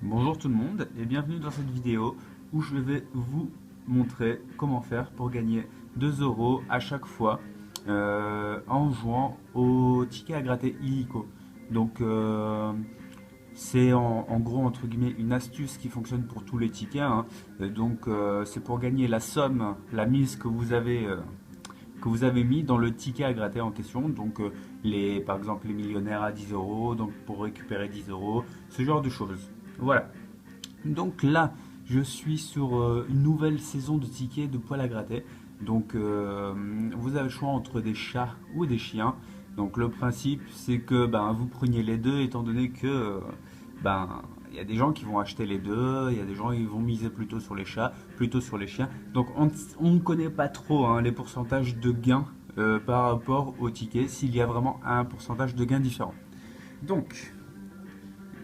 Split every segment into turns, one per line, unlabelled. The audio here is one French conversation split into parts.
Bonjour tout le monde et bienvenue dans cette vidéo où je vais vous montrer comment faire pour gagner 2 euros à chaque fois en jouant au ticket à gratter illico. Donc c'est en gros entre guillemets une astuce qui fonctionne pour tous les tickets, hein. C'est pour gagner la somme, la mise que vous avez mis dans le ticket à gratter en question. Par exemple les millionnaires à 10 euros, donc pour récupérer 10 euros, ce genre de choses. Voilà. Donc là, je suis sur une nouvelle saison de tickets de poil à gratter. Vous avez le choix entre des chats ou des chiens. Donc le principe, c'est que vous preniez les deux, étant donné que il y a des gens qui vont acheter les deux, il y a des gens qui vont miser plutôt sur les chats, plutôt sur les chiens. Donc on ne connaît pas trop, hein, les pourcentages de gains par rapport au ticket, s'il y a vraiment un pourcentage de gains différent. Donc,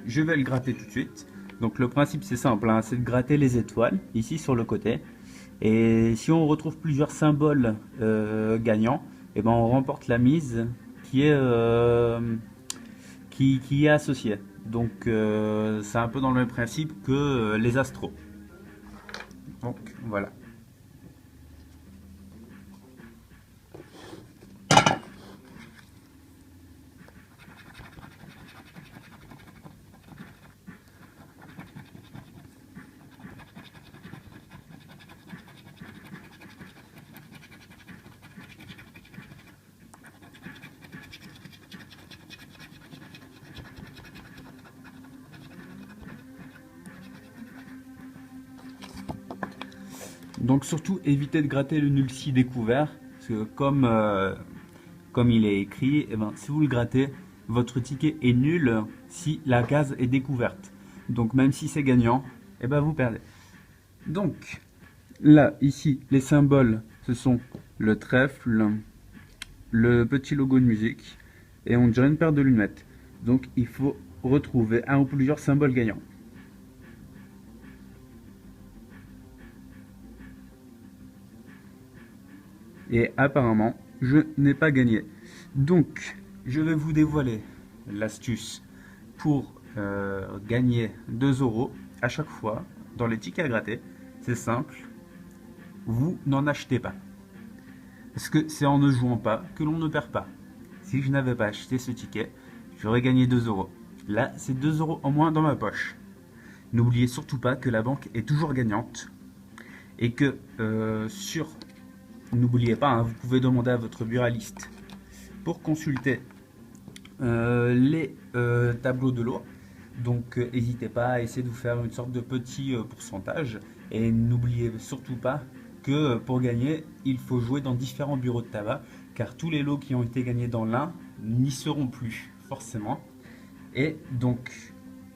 je vais le gratter tout de suite. Donc le principe c'est simple, hein, c'est de gratter les étoiles ici sur le côté. Et si on retrouve plusieurs symboles gagnants, et ben on remporte la mise qui est associée. C'est un peu dans le même principe que les astros. Donc voilà. Donc surtout évitez de gratter le nul si découvert, parce que comme il est écrit, eh ben, si vous le grattez, votre ticket est nul si la case est découverte. Donc même si c'est gagnant, eh ben, vous perdez. Donc là, ici, les symboles, ce sont le trèfle, le petit logo de musique, et on dirait une paire de lunettes. Donc il faut retrouver un ou plusieurs symboles gagnants. Et apparemment, je n'ai pas gagné. Donc, je vais vous dévoiler l'astuce pour gagner 2 euros à chaque fois dans les tickets à gratter. C'est simple, vous n'en achetez pas. Parce que c'est en ne jouant pas que l'on ne perd pas. Si je n'avais pas acheté ce ticket, j'aurais gagné 2 euros. Là, c'est 2 euros en moins dans ma poche. N'oubliez surtout pas que la banque est toujours gagnante et que n'oubliez pas, hein, vous pouvez demander à votre buraliste pour consulter les tableaux de lot. Donc n'hésitez pas à essayer de vous faire une sorte de petit pourcentage. Et n'oubliez surtout pas que pour gagner, il faut jouer dans différents bureaux de tabac, car tous les lots qui ont été gagnés dans l'un n'y seront plus, forcément. Et donc,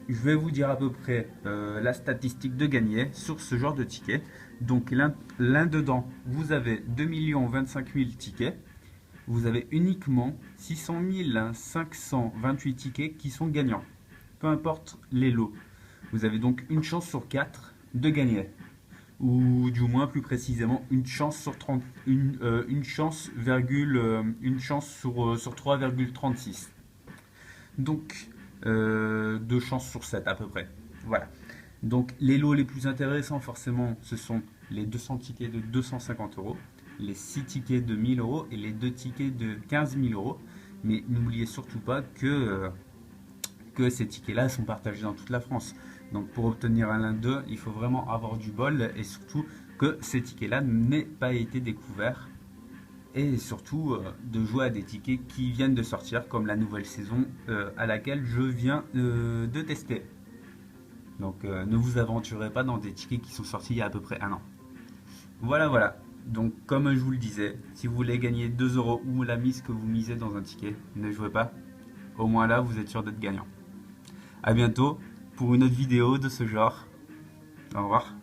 je vais vous dire à peu près la statistique de gagner sur ce genre de ticket. Donc l'un dedans, vous avez 2 025 000 tickets. Vous avez uniquement 600 528 tickets qui sont gagnants. Peu importe les lots. Vous avez donc une chance sur 4 de gagner. Ou du moins plus précisément une chance sur 30, une chance sur 3,36. Donc 2 chances sur 7 à peu près. Voilà. Donc les lots les plus intéressants forcément ce sont les 200 tickets de 250 euros, les 6 tickets de 1000 euros et les 2 tickets de 15 000 euros. Mais n'oubliez surtout pas que ces tickets-là sont partagés dans toute la France. Donc pour obtenir l'un d'eux, il faut vraiment avoir du bol et surtout que ces tickets-là n'aient pas été découverts. Et surtout de jouer à des tickets qui viennent de sortir comme la nouvelle saison à laquelle je viens de tester. Donc ne vous aventurez pas dans des tickets qui sont sortis il y a à peu près un an. Voilà. Donc comme je vous le disais, si vous voulez gagner 2 euros ou la mise que vous misez dans un ticket, ne jouez pas. Au moins là, vous êtes sûr d'être gagnant. A bientôt pour une autre vidéo de ce genre. Au revoir.